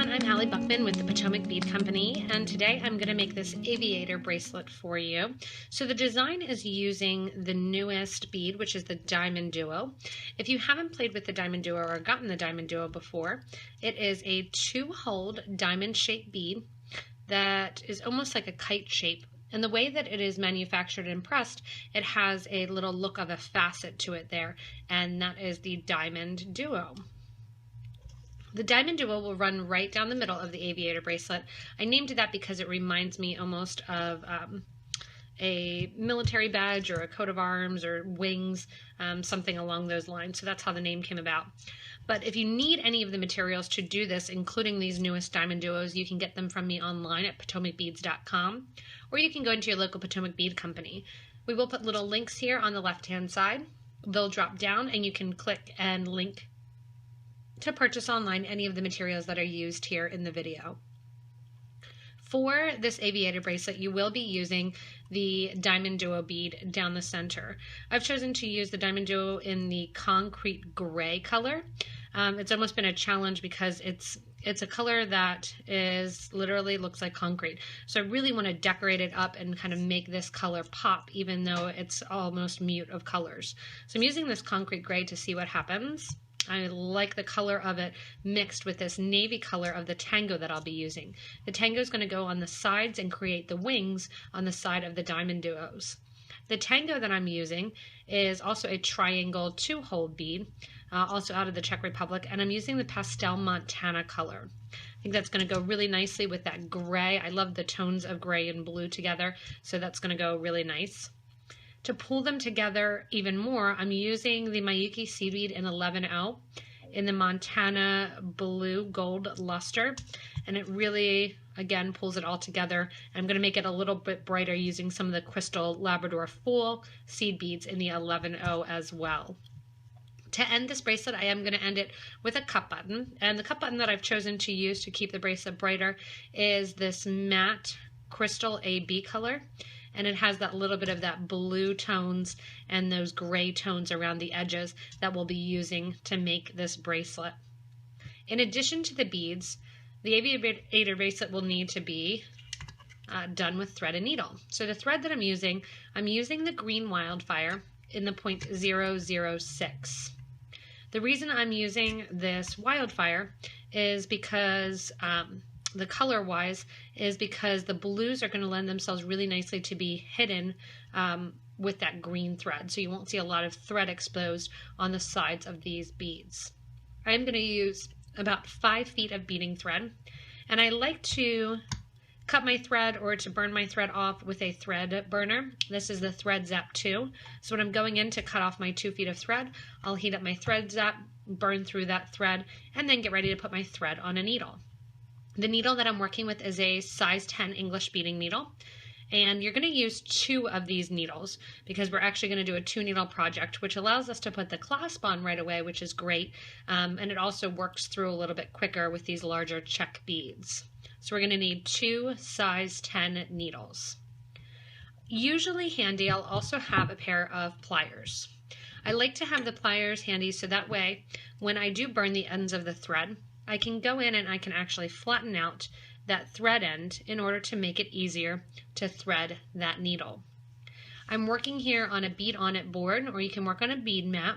everyone, I'm Allie Buckman with the Potomac Bead Company, and today I'm going to make this aviator bracelet for you. So the design is using the newest bead, which is the DiamonDuo. If you haven't played with the DiamonDuo or gotten the DiamonDuo before, it is a 2-hold diamond-shaped bead that is almost like a kite shape. And the way that it is manufactured and pressed, it has a little look of a facet to it there, and that is the DiamonDuo. The DiamonDuo will run right down the middle of the aviator bracelet. I named it that because it reminds me almost of a military badge or a coat of arms or wings, something along those lines. So that's how the name came about. But if you need any of the materials to do this, including these newest DiamonDuos, you can get them from me online at PotomacBeads.com, or you can go into your local Potomac Bead Company. We will put little links here on the left-hand side. They'll drop down and you can click and link to purchase online any of the materials that are used here in the video. For this aviator bracelet, you will be using the DiamonDuo bead down the center. I've chosen to use the DiamonDuo in the concrete gray color. It's almost been a challenge because it's a color that is literally looks like concrete. So I really want to decorate it up and kind of make this color pop, even though it's almost mute of colors. So I'm using this concrete gray to see what happens. I like the color of it mixed with this navy color of the tango that I'll be using. The tango is going to go on the sides and create the wings on the side of the DiamonDuos. The tango that I'm using is also a triangle 2-hold bead, also out of the Czech Republic, and I'm using the pastel Montana color. I think that's going to go really nicely with that gray. I love the tones of gray and blue together, so that's going to go really nice. To pull them together even more, I'm using the Miyuki seed bead in 11-0 in the Montana blue gold luster, and it really, again, pulls it all together. I'm going to make it a little bit brighter using some of the crystal Labrador Fool seed beads in the 11-0 as well. To end this bracelet, I am going to end it with a cup button, and the cup button that I've chosen to use to keep the bracelet brighter is this matte crystal AB color. And it has that little bit of that blue tones and those gray tones around the edges that we'll be using to make this bracelet. In addition to the beads, the aviator bracelet will need to be done with thread and needle. So the thread that I'm using the green wildfire in the 0.006. The reason I'm using this wildfire is because the color wise is because the blues are going to lend themselves really nicely to be hidden with that green thread. So you won't see a lot of thread exposed on the sides of these beads. I am going to use about 5 feet of beading thread, and I like to cut my thread or to burn my thread off with a thread burner. This is the Thread Zap 2. So when I'm going in to cut off my 2 feet of thread, I'll heat up my Thread Zap, burn through that thread, and then get ready to put my thread on a needle. The needle that I'm working with is a size 10 English beading needle, and you're going to use 2 of these needles because we're actually going to do a 2-needle project, which allows us to put the clasp on right away, which is great, and it also works through a little bit quicker with these larger Czech beads. So we're going to need 2 size 10 needles. Usually handy, I'll also have a pair of pliers. I like to have the pliers handy so that way when I do burn the ends of the thread, I can go in and I can actually flatten out that thread end in order to make it easier to thread that needle. I'm working here on a bead on it board, or you can work on a bead mat.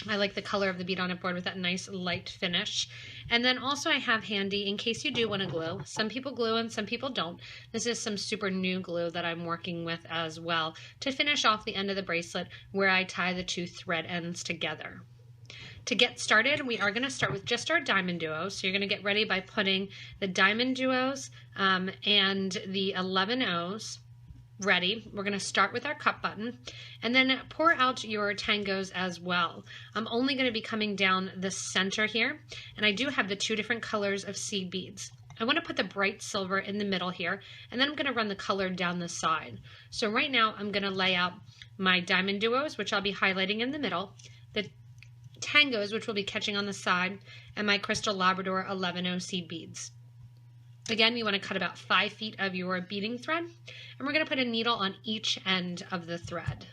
I like the color of the bead on it board with that nice light finish. And then also I have handy, in case you do want to glue, some people glue and some people don't. This is some super new glue that I'm working with as well to finish off the end of the bracelet where I tie the 2 thread ends together. To get started, we are going to start with just our DiamonDuos. So you're going to get ready by putting the DiamonDuos and the 11-0s ready. We're going to start with our cup button and then pour out your tangos as well. I'm only going to be coming down the center here, and I do have the 2 different colors of seed beads. I want to put the bright silver in the middle here, and then I'm going to run the color down the side. So right now I'm going to lay out my DiamonDuos, which I'll be highlighting in the middle, the tangos, which will be catching on the side, and my crystal Labrador 11-0 seed beads. Again, you want to cut about 5 feet of your beading thread, and we're going to put a needle on each end of the thread.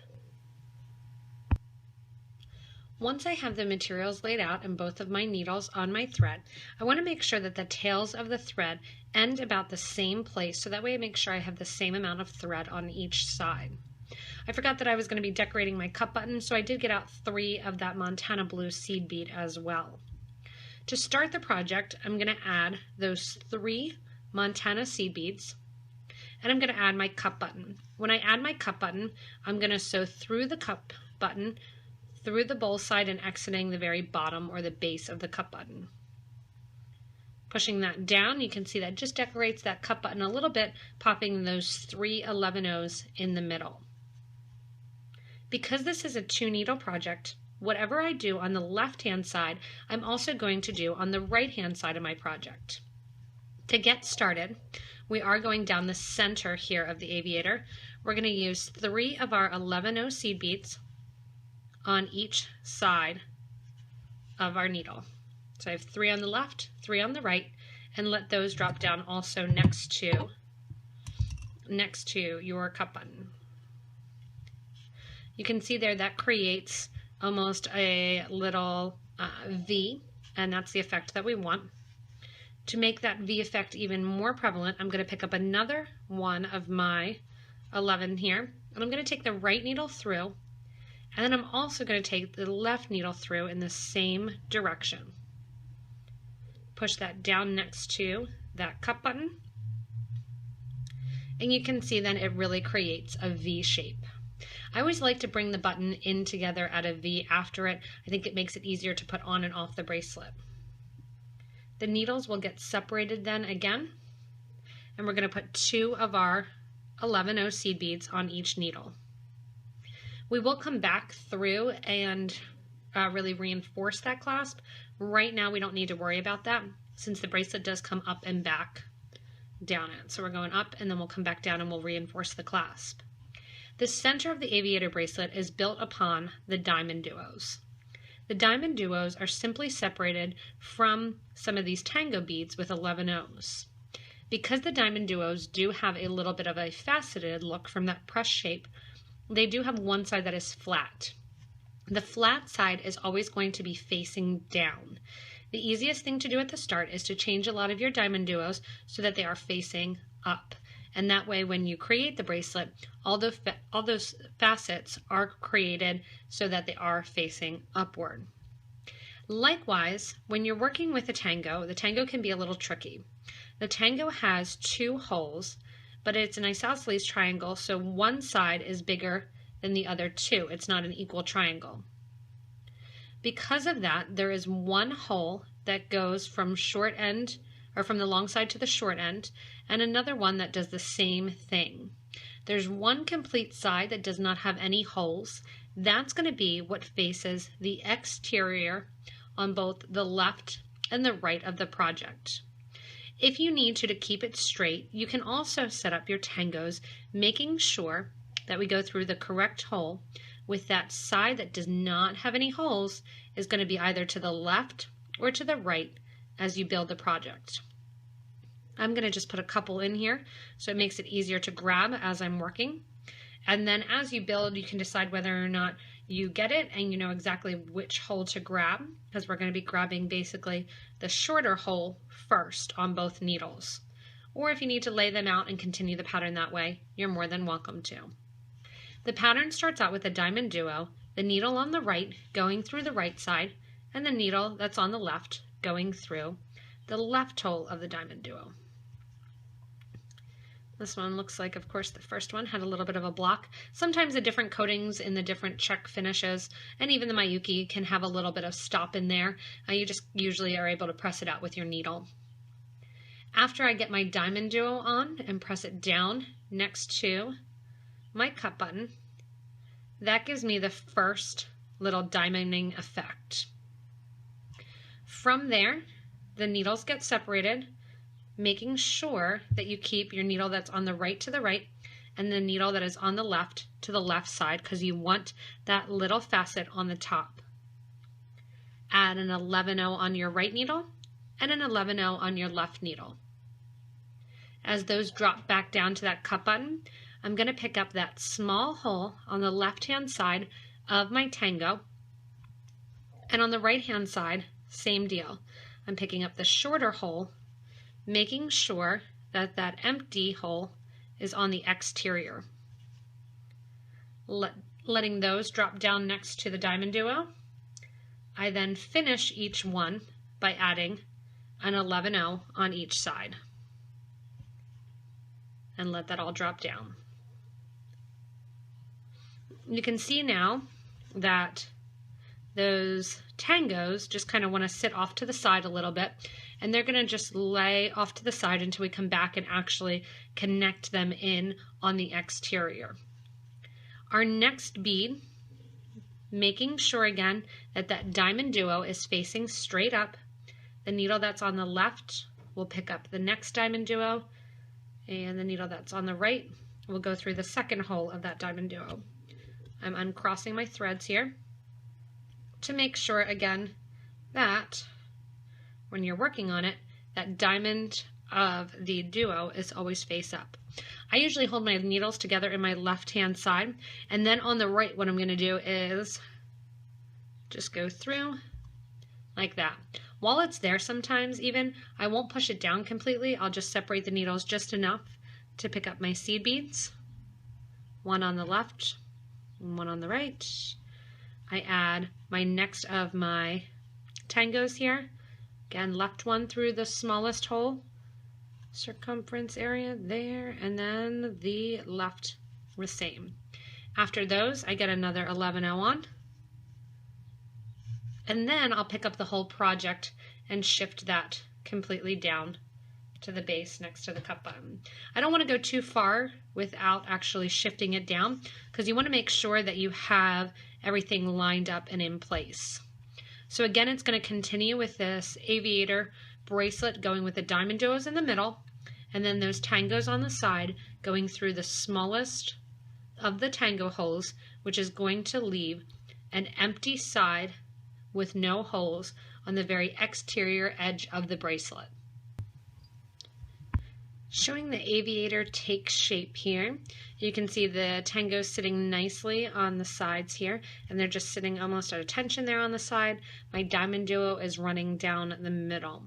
Once I have the materials laid out and both of my needles on my thread, I want to make sure that the tails of the thread end about the same place, so that way I make sure I have the same amount of thread on each side. I forgot that I was going to be decorating my cup button, so I did get out 3 of that Montana Blue seed bead as well. To start the project, I'm going to add those 3 Montana seed beads, and I'm going to add my cup button. When I add my cup button, I'm going to sew through the cup button, through the bowl side, and exiting the very bottom or the base of the cup button. Pushing that down, you can see that just decorates that cup button a little bit, popping those 3 11-0s in the middle. Because this is a 2-needle project, whatever I do on the left-hand side, I'm also going to do on the right-hand side of my project. To get started, we are going down the center here of the aviator. We're going to use 3 of our 11-0 seed beads on each side of our needle. So I have 3 on the left, 3 on the right, and let those drop down also next to your cup button. You can see there that creates almost a little V, and that's the effect that we want. To make that V effect even more prevalent, I'm going to pick up another one of my 11 here, and I'm going to take the right needle through, and then I'm also going to take the left needle through in the same direction. Push that down next to that cup button, and you can see then it really creates a V shape. I always like to bring the button in together at a V after it. I think it makes it easier to put on and off the bracelet. The needles will get separated then again, and we're going to put 2 of our 11-0 seed beads on each needle. We will come back through and really reinforce that clasp. Right now we don't need to worry about that, since the bracelet does come up and back down it. So we're going up, and then we'll come back down and we'll reinforce the clasp. The center of the aviator bracelet is built upon the DiamonDuos. The DiamonDuos are simply separated from some of these tango beads with 11-0s. Because the DiamonDuos do have a little bit of a faceted look from that press shape, they do have one side that is flat. The flat side is always going to be facing down. The easiest thing to do at the start is to change a lot of your DiamonDuos so that they are facing up. And that way, when you create the bracelet, all those facets are created so that they are facing upward. Likewise, when you're working with the tango can be a little tricky. The tango has 2 holes, but it's an isosceles triangle, so one side is bigger than the other 2. It's not an equal triangle. Because of that, there is one hole that goes from short end, or from the long side to the short end, and another one that does the same thing. There's one complete side that does not have any holes. That's going to be what faces the exterior on both the left and the right of the project. If you need to keep it straight, you can also set up your tangos, making sure that we go through the correct hole, with that side that does not have any holes is going to be either to the left or to the right as you build the project. I'm going to just put a couple in here so it makes it easier to grab as I'm working. And then as you build, you can decide whether or not you get it and you know exactly which hole to grab, because we're going to be grabbing basically the shorter hole first on both needles. Or if you need to lay them out and continue the pattern that way, you're more than welcome to. The pattern starts out with a DiamonDuo, the needle on the right going through the right side, and the needle that's on the left going through the left hole of the DiamonDuo. This one looks like, of course, the first one had a little bit of a block. Sometimes the different coatings in the different check finishes, and even the Miyuki, can have a little bit of stop in there. You just usually are able to press it out with your needle. After I get my DiamonDuo on and press it down next to my cup button, that gives me the first little diamonding effect. From there, the needles get separated, making sure that you keep your needle that's on the right to the right and the needle that is on the left to the left side, because you want that little facet on the top. Add an 11-0 on your right needle and an 11-0 on your left needle. As those drop back down to that cup button, I'm going to pick up that small hole on the left-hand side of my tango, And on the right hand side, same deal. I'm picking up the shorter hole, making sure that that empty hole is on the exterior. Letting those drop down next to the DiamonDuo. I then finish each one by adding an 11-0 on each side. And let that all drop down. You can see now that those tangos just kind of want to sit off to the side a little bit, and they're going to just lay off to the side until we come back and actually connect them in on the exterior. Our next bead, making sure again that that DiamonDuo is facing straight up. The needle that's on the left will pick up the next DiamonDuo, and the needle that's on the right will go through the second hole of that DiamonDuo. I'm uncrossing my threads here to make sure again that when you're working on it, that diamond of the duo is always face up. I usually hold my needles together in my left hand side, and then on the right what I'm going to do is just go through like that. While it's there sometimes even, I won't push it down completely. I'll just separate the needles just enough to pick up my seed beads. One on the left, and one on the right. I add my next of my tangos here. Again, left one through the smallest hole, circumference area there, and then the left the same. After those, I get another 11-0 on. And then I'll pick up the whole project and shift that completely down to the base next to the cup button. I don't want to go too far without actually shifting it down, because you want to make sure that you have everything lined up and in place. So again, it's going to continue with this Aviator bracelet going with the DiamonDuos in the middle, and then those tangos on the side going through the smallest of the tango holes, which is going to leave an empty side with no holes on the very exterior edge of the bracelet. Showing the aviator take shape here, you can see the tangos sitting nicely on the sides here, and they're just sitting almost at attention there on the side. My DiamonDuo is running down the middle.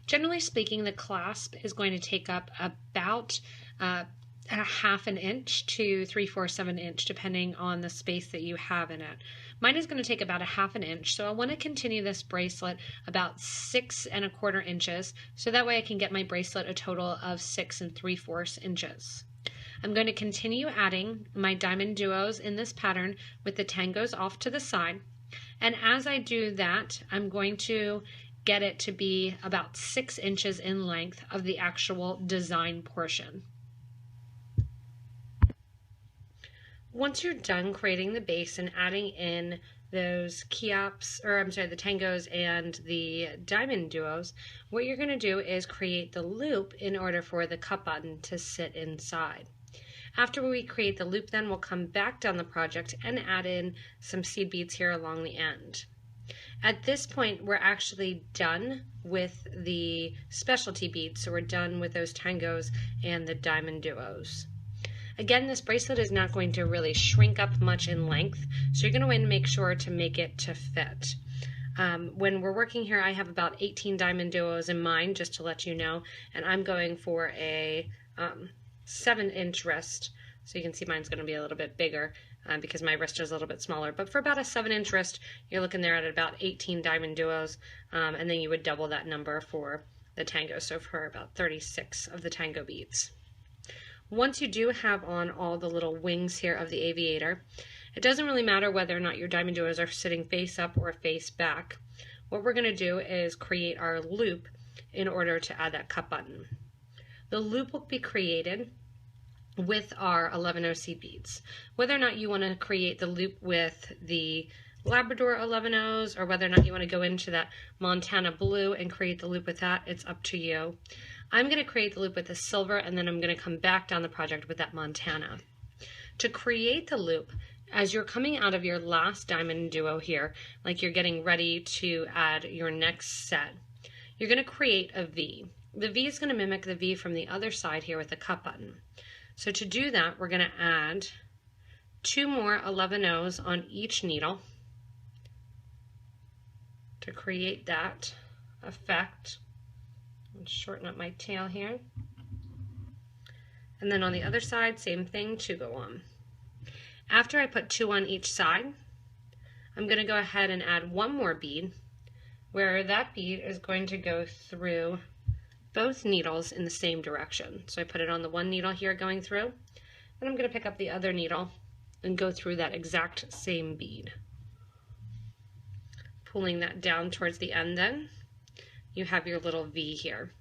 Generally speaking, the clasp is going to take up about a half an inch to 3/4 of an inch, depending on the space that you have in it. Mine is going to take about a half an inch, so I want to continue this bracelet about 6 1/4 inches, so that way I can get my bracelet a total of 6 3/4 inches. I'm going to continue adding my DiamonDuos in this pattern with the tangos off to the side, and as I do that, I'm going to get it to be about 6 inches in length of the actual design portion. Once you're done creating the base and adding in those the tangos and the DiamonDuos, what you're going to do is create the loop in order for the cup button to sit inside. After we create the loop, then we'll come back down the project and add in some seed beads here along the end. At this point, we're actually done with the specialty beads, so we're done with those tangos and the DiamonDuos. Again, this bracelet is not going to really shrink up much in length, so you're going to want to make sure to make it to fit. When we're working here, I have about 18 DiamonDuos in mind, just to let you know, and I'm going for a 7-inch wrist, so you can see mine's going to be a little bit bigger because my wrist is a little bit smaller. But for about a 7-inch wrist, you're looking there at about 18 DiamonDuos, and then you would double that number for the tango, so for about 36 of the tango beads. Once you do have on all the little wings here of the aviator, it doesn't really matter whether or not your DiamonDuos are sitting face up or face back. What we're going to do is create our loop in order to add that cup button. The loop will be created with our 11-0 seed beads. Whether or not you want to create the loop with the Labrador 11-0s or whether or not you want to go into that Montana blue and create the loop with that, it's up to you. I'm going to create the loop with the silver, and then I'm going to come back down the project with that Montana. To create the loop, as you're coming out of your last DiamonDuo here, like you're getting ready to add your next set, you're going to create a V. The V is going to mimic the V from the other side here with the cup button. So to do that, we're going to add 2 more 11-0s on each needle. to create that effect. Let's shorten up my tail here. And then on the other side, same thing, 2 go on. After I put 2 on each side, I'm going to go ahead and add 1 more bead, where that bead is going to go through both needles in the same direction. So I put it on the one needle here going through, and I'm going to pick up the other needle and go through that exact same bead. Pulling that down towards the end, then you have your little V here.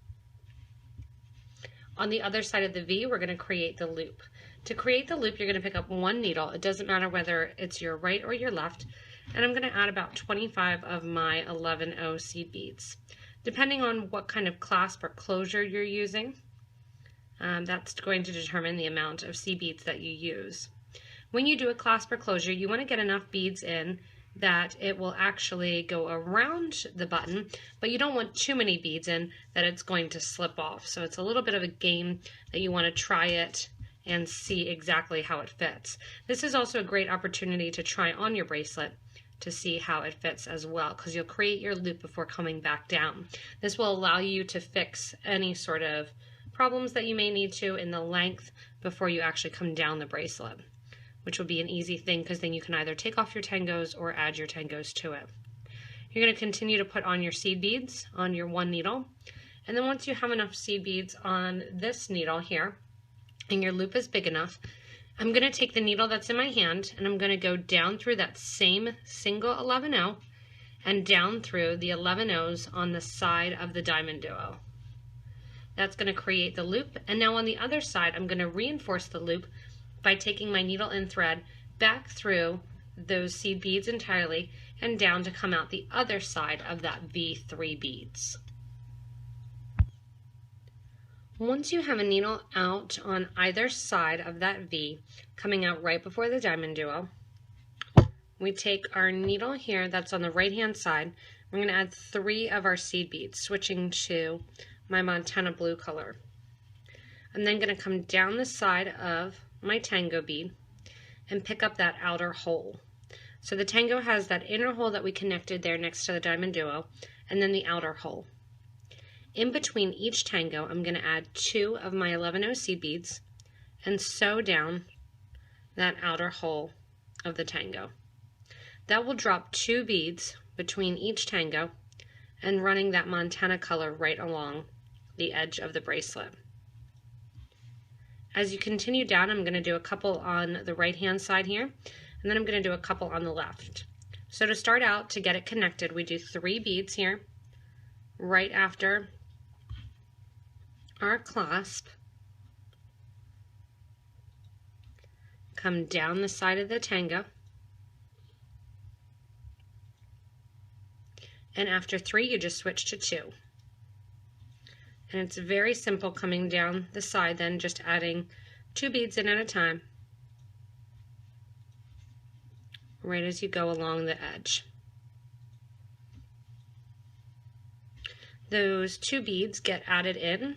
On the other side of the V, we're going to create the loop. To create the loop, you're going to pick up 1 needle. It doesn't matter whether it's your right or your left. And I'm going to add about 25 of my 11O seed beads. Depending on what kind of clasp or closure you're using, that's going to determine the amount of seed beads that you use. When you do a clasp or closure, you want to get enough beads in that it will actually go around the button, but you don't want too many beads in that it's going to slip off. So it's a little bit of a game that you want to try it and see exactly how it fits. This is also a great opportunity to try on your bracelet to see how it fits as well, because you'll create your loop before coming back down. This will allow you to fix any sort of problems that you may need to in the length before you actually come down the bracelet, which will be an easy thing because then you can either take off your tangos or add your tangos to it. You're going to continue to put on your seed beads on your 1 needle, and then once you have enough seed beads on this needle here and your loop is big enough, I'm going to take the needle that's in my hand and I'm going to go down through that same single 11O and down through the 11Os on the side of the DiamonDuo. That's going to create the loop, and now on the other side I'm going to reinforce the loop by taking my needle and thread back through those seed beads entirely and down to come out the other side of that V3 beads. Once you have a needle out on either side of that V, coming out right before the DiamonDuo, we take our needle here that's on the right hand side. We're going to add 3 of our seed beads, switching to my Montana blue color. I'm then going to come down the side of my tango bead and pick up that outer hole. So the tango has that inner hole that we connected there next to the DiamonDuo, and then the outer hole. In between each tango, I'm going to add 2 of my 11O seed beads and sew down that outer hole of the tango. That will drop 2 beads between each tango and running that Montana color right along the edge of the bracelet. As you continue down, I'm going to do a couple on the right hand side here, and then I'm going to do a couple on the left. So to start out, to get it connected, we do 3 beads here right after our clasp, come down the side of the tango, and after 3 you just switch to 2. And it's very simple coming down the side, then just adding 2 beads in at a time right as you go along the edge. Those 2 beads get added in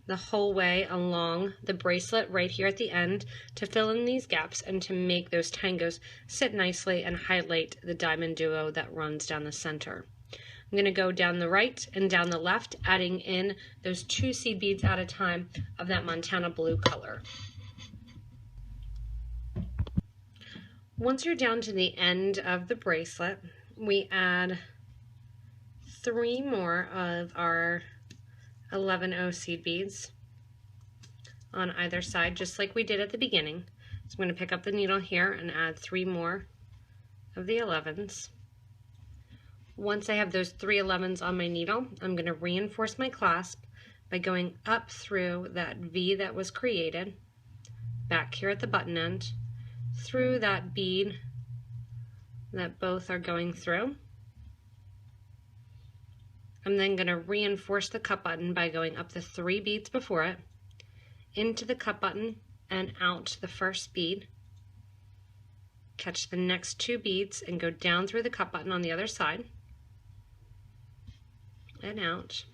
the whole way along the bracelet right here at the end to fill in these gaps and to make those tangos sit nicely and highlight the DiamonDuo that runs down the center. I'm going to go down the right and down the left, adding in those 2 seed beads at a time of that Montana blue color. Once you're down to the end of the bracelet, we add 3 more of our 11O seed beads on either side, just like we did at the beginning. So I'm going to pick up the needle here and add 3 more of the 11s. Once I have those 3 11s on my needle, I'm going to reinforce my clasp by going up through that V that was created, back here at the button end, through that bead that both are going through. I'm then going to reinforce the cup button by going up the 3 beads before it, into the cup button and out the first bead. Catch the next 2 beads and go down through the cup button on the other side and out.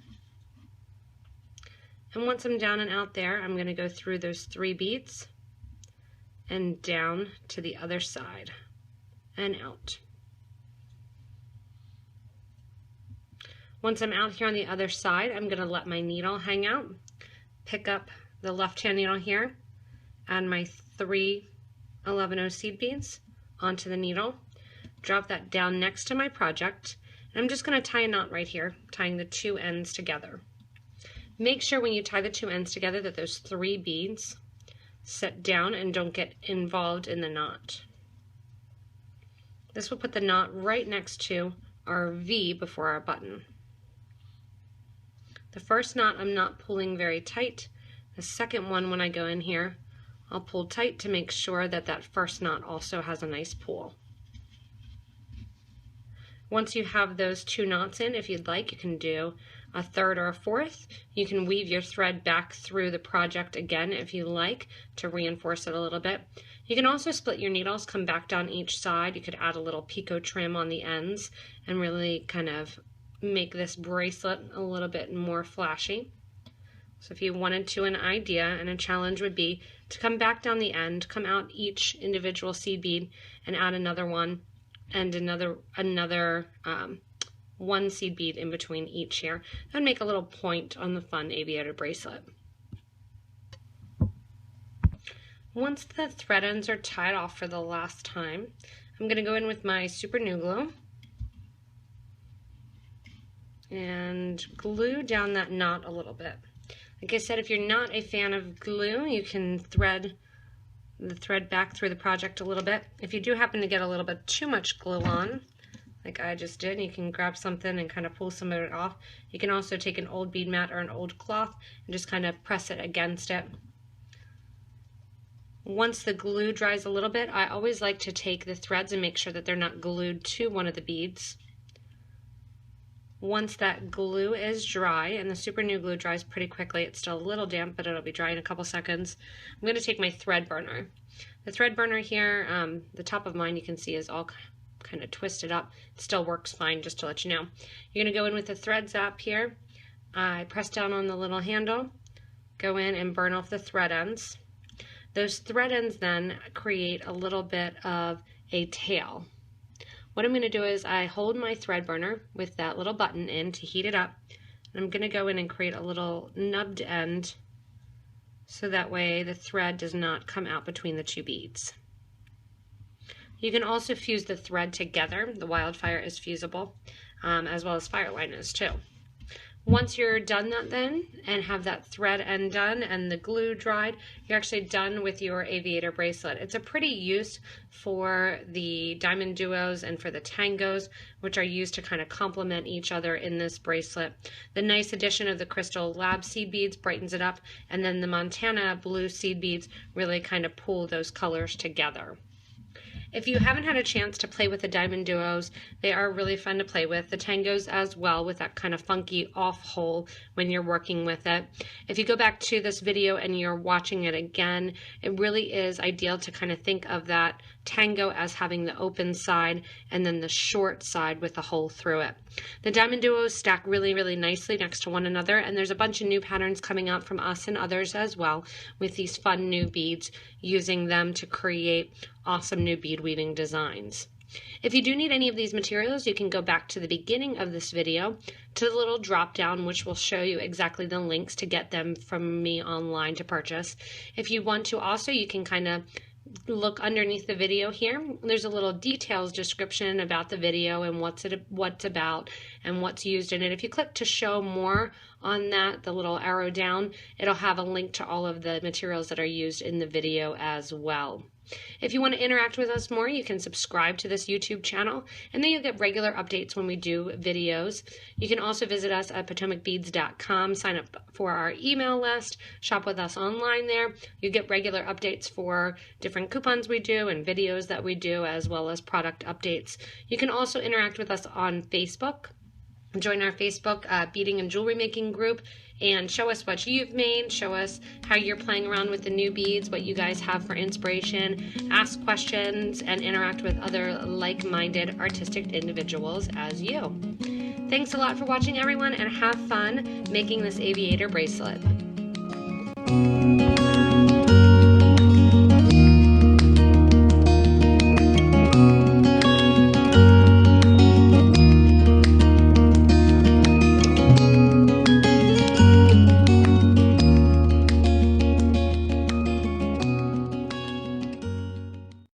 And once I'm down and out there, I'm going to go through those 3 beads and down to the other side and out. Once I'm out here on the other side, I'm going to let my needle hang out, pick up the left-hand needle here, add my 3 11/0 seed beads onto the needle, drop that down next to my project, and I'm just going to tie a knot right here, tying the 2 ends together. Make sure when you tie the 2 ends together that those 3 beads sit down and don't get involved in the knot. This will put the knot right next to our V before our button. The first knot I'm not pulling very tight. The second one, when I go in here, I'll pull tight to make sure that that first knot also has a nice pull. Once you have those 2 knots in, if you'd like, you can do a third or a fourth. You can weave your thread back through the project again if you like to reinforce it a little bit. You can also split your needles, come back down each side. You could add a little pico trim on the ends and really kind of make this bracelet a little bit more flashy. So if you wanted to, an idea and a challenge would be to come back down the end, come out each individual seed bead and add another one and another one seed bead in between each here. That would make a little point on the fun aviator bracelet. Once the thread ends are tied off for the last time, I'm going to go in with my super glue glue and glue down that knot a little bit. Like I said, if you're not a fan of glue, you can thread the thread back through the project a little bit. If you do happen to get a little bit too much glue on, like I just did, you can grab something and kind of pull some of it off. You can also take an old bead mat or an old cloth and just kind of press it against it. Once the glue dries a little bit, I always like to take the threads and make sure that they're not glued to one of the beads. Once that glue is dry, and the super glue dries pretty quickly, it's still a little damp, but it'll be dry in a couple seconds, I'm going to take my thread burner. The thread burner here, the top of mine you can see is all kind of twisted up. It still works fine, just to let you know. You're going to go in with the thread zap here. I press down on the little handle, go in and burn off the thread ends. Those thread ends then create a little bit of a tail. What I'm going to do is I hold my thread burner with that little button in to heat it up. And I'm going to go in and create a little nubbed end so that way the thread does not come out between the 2 beads. You can also fuse the thread together. The wildfire is fusible, as well as fireline is too. Once you're done that then and have that thread end done and the glue dried, you're actually done with your aviator bracelet. It's a pretty use for the DiamonDuos and for the Tangos, which are used to kind of complement each other in this bracelet. The nice addition of the Crystal Lab seed beads brightens it up, and then the Montana blue seed beads really kind of pull those colors together. If you haven't had a chance to play with the DiamonDuos, they are really fun to play with. The Tangos as well, with that kind of funky off hole when you're working with it. If you go back to this video and you're watching it again, it really is ideal to kind of think of that Tango as having the open side and then the short side with a hole through it. The DiamonDuos stack really, really nicely next to one another, and there's a bunch of new patterns coming out from us and others as well with these fun new beads, using them to create awesome new bead weaving designs. If you do need any of these materials, you can go back to the beginning of this video to the little drop down, which will show you exactly the links to get them from me online to purchase. If you want to also, you can kind of look underneath the video here. There's a little details description about the video and what's about and what's used in it. If you click to show more on that, the little arrow down, it'll have a link to all of the materials that are used in the video as well. If you want to interact with us more, you can subscribe to this YouTube channel, and then you'll get regular updates when we do videos. You can also visit us at PotomacBeads.com, sign up for our email list, shop with us online there. You get regular updates for different coupons we do and videos that we do, as well as product updates. You can also interact with us on Facebook. Join our Facebook beading and jewelry making group and show us what you've made, show us how you're playing around with the new beads, what you guys have for inspiration, ask questions, and interact with other like-minded artistic individuals as you. Thanks a lot for watching, everyone, and have fun making this aviator bracelet.